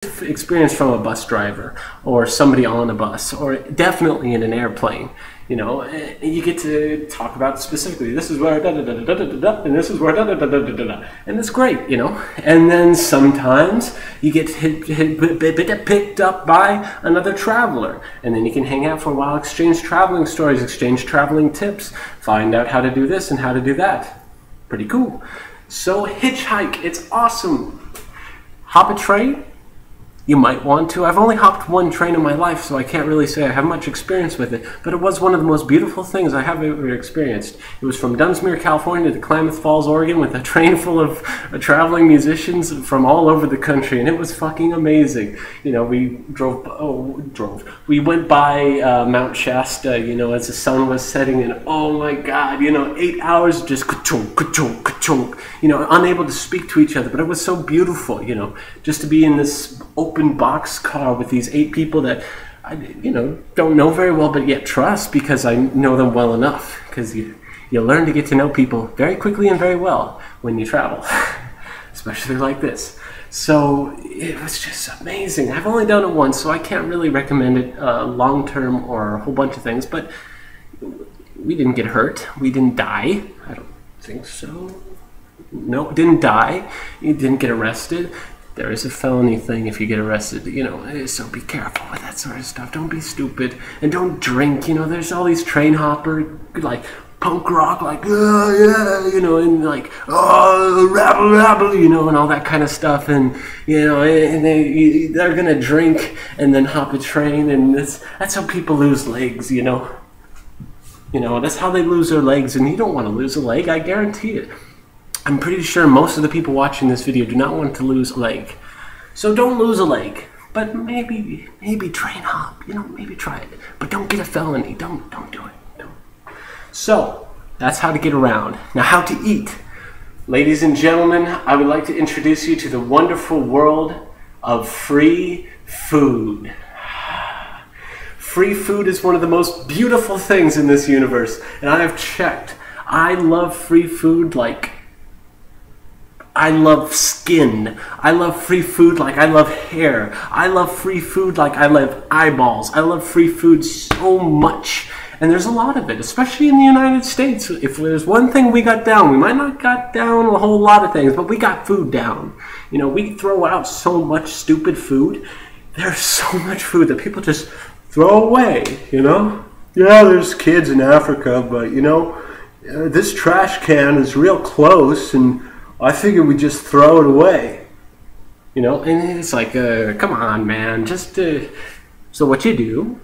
experience from a bus driver or somebody on a bus or definitely in an airplane. You know, you get to talk about specifically, this is where da da da da da da da, and this is where da da da da da da, and it's great, you know. And then sometimes you get picked up by another traveler, and then you can hang out for a while, exchange traveling stories, exchange traveling tips, find out how to do this and how to do that. Pretty cool. So hitchhike, it's awesome. Hop a train. You might want to. I've only hopped one train in my life, so I can't really say I have much experience with it, but it was one of the most beautiful things I have ever experienced. It was from Dunsmuir, California to Klamath Falls, Oregon, with a train full of traveling musicians from all over the country, and it was fucking amazing. You know, we we went by Mount Shasta, you know, as the sun was setting, and oh my god, you know, 8 hours just ka-chunk, ka-chunk, ka-chunk, you know, unable to speak to each other, but it was so beautiful, you know, just to be in this open box car with these 8 people that I, you know, don't know very well, but yet trust because I know them well enough. Because you learn to get to know people very quickly and very well when you travel, especially like this. So it was just amazing. I've only done it once, so I can't really recommend it long term or a whole bunch of things. But we didn't get hurt. We didn't die. I don't think so. No, didn't die. You didn't get arrested. There is a felony thing if you get arrested, you know, so be careful with that sort of stuff. Don't be stupid, and don't drink, you know, there's all these train hopper, like, punk rock, like, oh, yeah, you know, and like, oh, rabble, rabble, you know, and all that kind of stuff, and, you know, and they're gonna drink and then hop a train, and that's how people lose legs, you know. You know, that's how they lose their legs, and you don't want to lose a leg, I guarantee it. I'm pretty sure most of the people watching this video do not want to lose a leg. So don't lose a leg, but maybe train hop, you know, maybe try it. But don't get a felony, don't do it. Don't. So, that's how to get around. Now, how to eat. Ladies and gentlemen, I would like to introduce you to the wonderful world of free food. Free food is one of the most beautiful things in this universe, and I have checked. I love free food like I love skin. I love free food like I love hair. I love free food like I love eyeballs. I love free food so much. And there's a lot of it, especially in the United States. If there's one thing we got down, we might not got down a whole lot of things, but we got food down. You know, we throw out so much stupid food. There's so much food that people just throw away, you know? Yeah, there's kids in Africa, but, you know, this trash can is real close, and I figured we'd just throw it away, you know, and it's like, come on, man, just, so what you do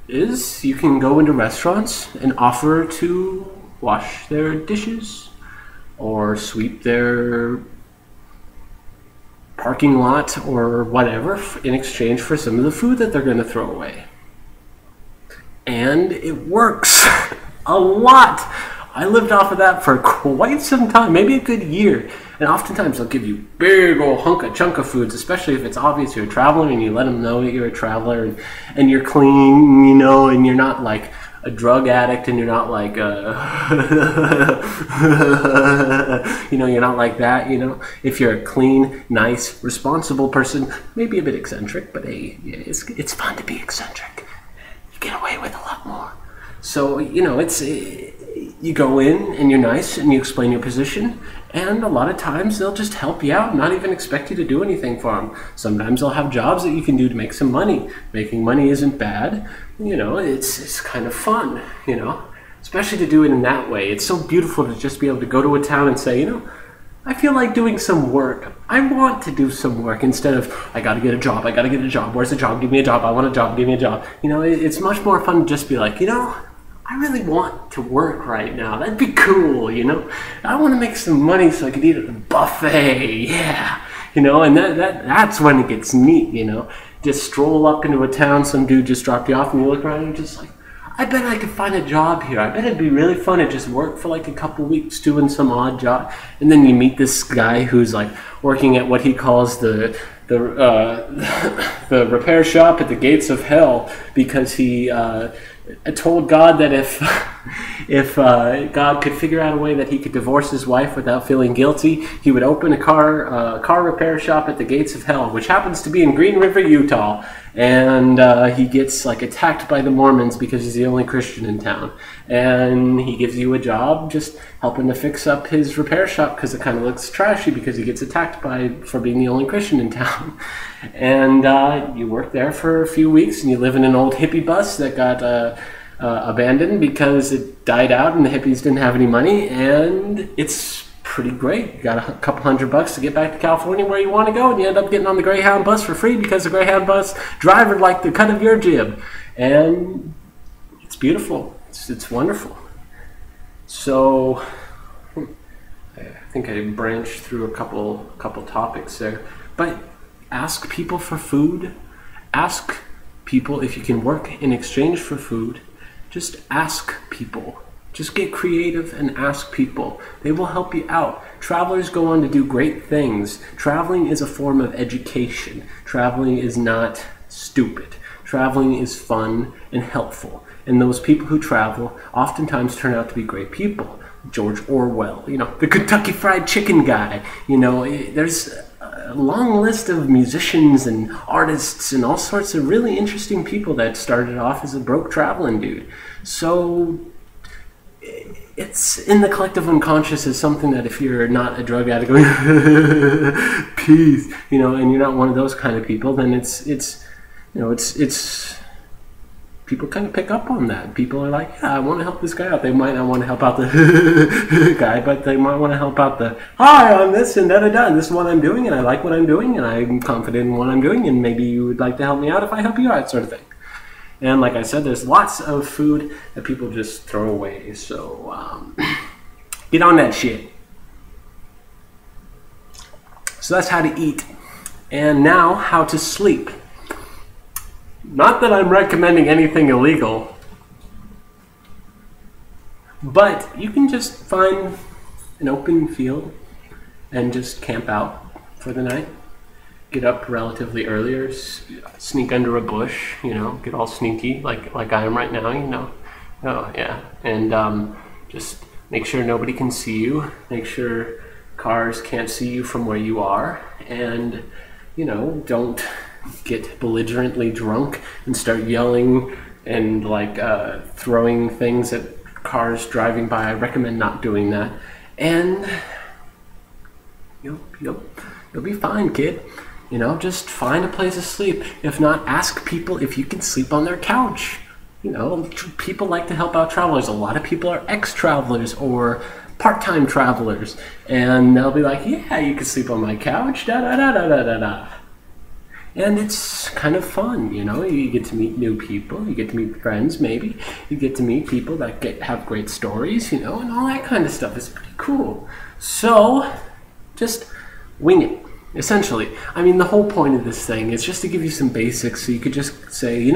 is you can go into restaurants and offer to wash their dishes or sweep their parking lot or whatever in exchange for some of the food that they're going to throw away. And it works a lot. I lived off of that for quite some time, maybe a good year. And oftentimes they'll give you big old chunk of foods, especially if it's obvious you're a traveler and you let them know that you're a traveler and you're clean, you know, and you're not like a drug addict and you're not like, you know, you're not like that, you know. If you're a clean, nice, responsible person, maybe a bit eccentric, but hey, it's fun to be eccentric. You get away with a lot more. So, you know, you go in and you're nice and you explain your position, and a lot of times they'll just help you out, not even expect you to do anything for them. Sometimes they'll have jobs that you can do to make some money. Making money isn't bad, you know, it's kind of fun, you know, especially to do it in that way. It's so beautiful to just be able to go to a town and say, you know, I feel like doing some work. I want to do some work instead of, I gotta get a job, I gotta get a job. Where's the job? Give me a job. I want a job. Give me a job. You know, it's much more fun to just be like, you know, I really want to work right now. That'd be cool, you know? I want to make some money so I could eat at a buffet, yeah. You know, and that's when it gets neat, you know? Just stroll up into a town, some dude just dropped you off, and you look around and you're just like, I bet I could find a job here. I bet it'd be really fun to just work for like a couple weeks doing some odd job. And then you meet this guy who's like working at what he calls the repair shop at the gates of hell, because he told God that if God could figure out a way that he could divorce his wife without feeling guilty, he would open a car repair shop at the gates of hell, which happens to be in Green River, Utah. And he gets like attacked by the Mormons because he's the only Christian in town. And he gives you a job just helping to fix up his repair shop because it kind of looks trashy because he gets attacked for being the only Christian in town. And you work there for a few weeks, and you live in an old hippie bus that got abandoned because it died out and the hippies didn't have any money. And it's pretty great. You got a couple $100 to get back to California where you want to go, and you end up getting on the Greyhound bus for free because the Greyhound bus driver liked the cut of your jib. And it's beautiful. It's wonderful. So I think I branched through a couple topics there. But ask people for food. Ask people if you can work in exchange for food. Just ask people. Just get creative and ask people. They will help you out. Travelers go on to do great things. Traveling is a form of education. Traveling is not stupid. Traveling is fun and helpful. And those people who travel oftentimes turn out to be great people. George Orwell, the Kentucky Fried Chicken guy. There's a long list of musicians and artists and all sorts of really interesting people that started off as a broke traveling dude. So it's in the collective unconscious is something that if you're not a drug addict going peace, and you're not one of those kind of people, then it's people kind of pick up on that. People are like, yeah, I want to help this guy out. They might not want to help out the guy, but they might want to help out the, hi, I'm this and da-da-da, and this is what I'm doing, and I like what I'm doing, and I'm confident in what I'm doing, and maybe you would like to help me out if I help you out, sort of thing. And like I said, there's lots of food that people just throw away, so get on that shit. So that's how to eat. And now, how to sleep. Not that I'm recommending anything illegal, but you can just find an open field and just camp out for the night. Get up relatively earlier, sneak under a bush, get all sneaky like I am right now, Oh yeah, and just make sure nobody can see you. Make sure cars can't see you from where you are, and don't get belligerently drunk and start yelling and throwing things at cars driving by. I recommend not doing that, and you'll be fine, kid. Just find a place to sleep. If not, ask people if you can sleep on their couch. People like to help out travelers. A lot of people are ex-travelers or part-time travelers, and they'll be like, yeah, you can sleep on my couch, da da da da da da da. And it's kind of fun, you get to meet new people, you get to meet friends maybe, you get to meet people that have great stories, and all that kind of stuff. It's pretty cool. So, just wing it, essentially. I mean, the whole point of this thing is just to give you some basics so you could just say,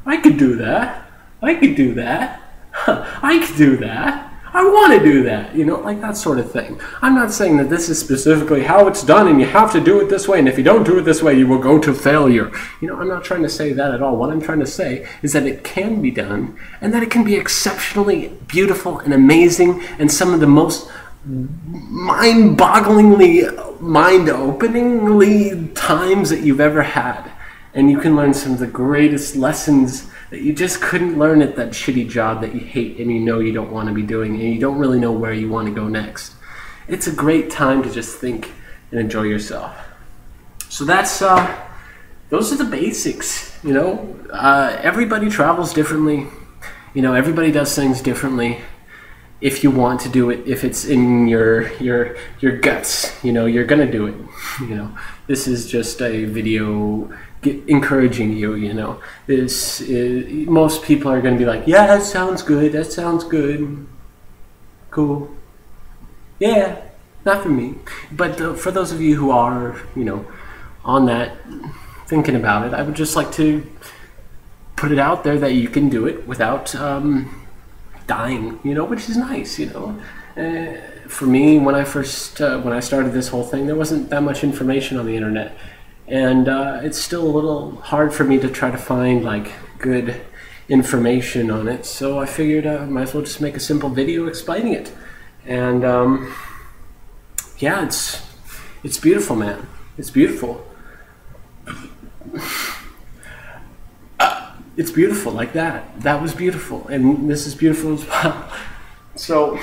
I could do that, I could do that, I could do that. I want to do that, like that sort of thing. I'm not saying that this is specifically how it's done and you have to do it this way, and if you don't do it this way, you will go to failure. I'm not trying to say that at all. What I'm trying to say is that it can be done, and that it can be exceptionally beautiful and amazing, and some of the most mind-bogglingly, mind-openingly times that you've ever had. And you can learn some of the greatest lessons that you just couldn't learn at that shitty job that you hate and you don't want to be doing, and you don't really know where you want to go next. It's a great time to just think and enjoy yourself. So that's those are the basics. Everybody travels differently. Everybody does things differently. If you want to do it, if it's in your guts, you're gonna do it. This is just a video encouraging you. This is, most people are going to be like, yeah, that sounds good, cool, yeah, not for me. But for those of you who are on that, thinking about it, I would just like to put it out there that you can do it without dying, which is nice. For me, when I started this whole thing, there wasn't that much information on the internet. And it's still a little hard for me to try to find good information on it, so I figured I might as well just make a simple video explaining it. And yeah, it's beautiful, man. It's beautiful. It's beautiful like that. That was beautiful, and this is beautiful as well. So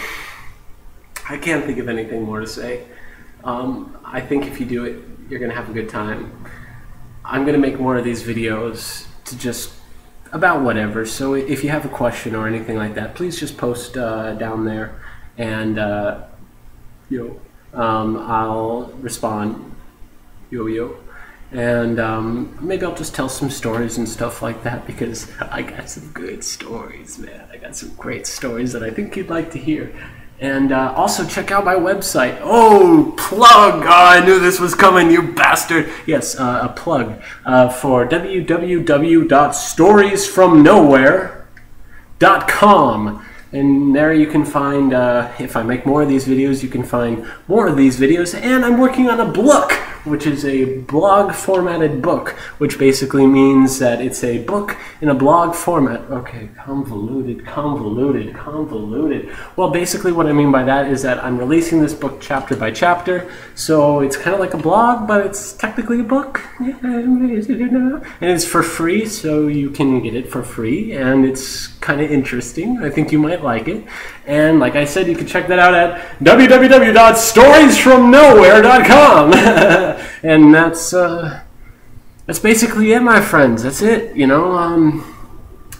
I can't think of anything more to say. I think if you do it, you're gonna have a good time. I'm gonna make more of these videos to just about whatever. So if you have a question or anything like that, please just post down there, and I'll respond. And maybe I'll just tell some stories and stuff like that, because I got some good stories, man. I got some great stories that I think you'd like to hear. And also check out my website. Oh, plug! Oh, I knew this was coming, you bastard. Yes, a plug for www.storiesfromnowhere.com. And there you can find, if I make more of these videos, you can find more of these videos. And I'm working on a book, which is a blog formatted book, which basically means that it's a book in a blog format. Okay, convoluted. Well, basically what I mean by that is that I'm releasing this book chapter by chapter, so it's kind of like a blog, but it's technically a book. And it's for free, so you can get it for free, and it's kind of interesting. I think you might like it. And like I said, you can check that out at www.storiesfromnowhere.com. And that's basically it, my friends. That's it, you know.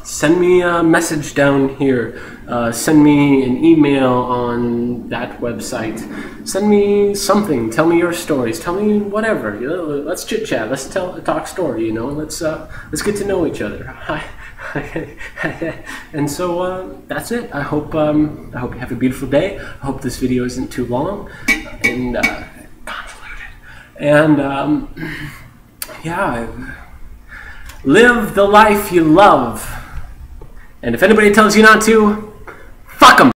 Send me a message down here. Send me an email on that website. Send me something. Tell me your stories. Tell me whatever. You know, let's chit chat. Let's talk story. You know, let's get to know each other. And so that's it. I hope you have a beautiful day. I hope this video isn't too long and convoluted. And yeah, live the life you love. And if anybody tells you not to, fuck them.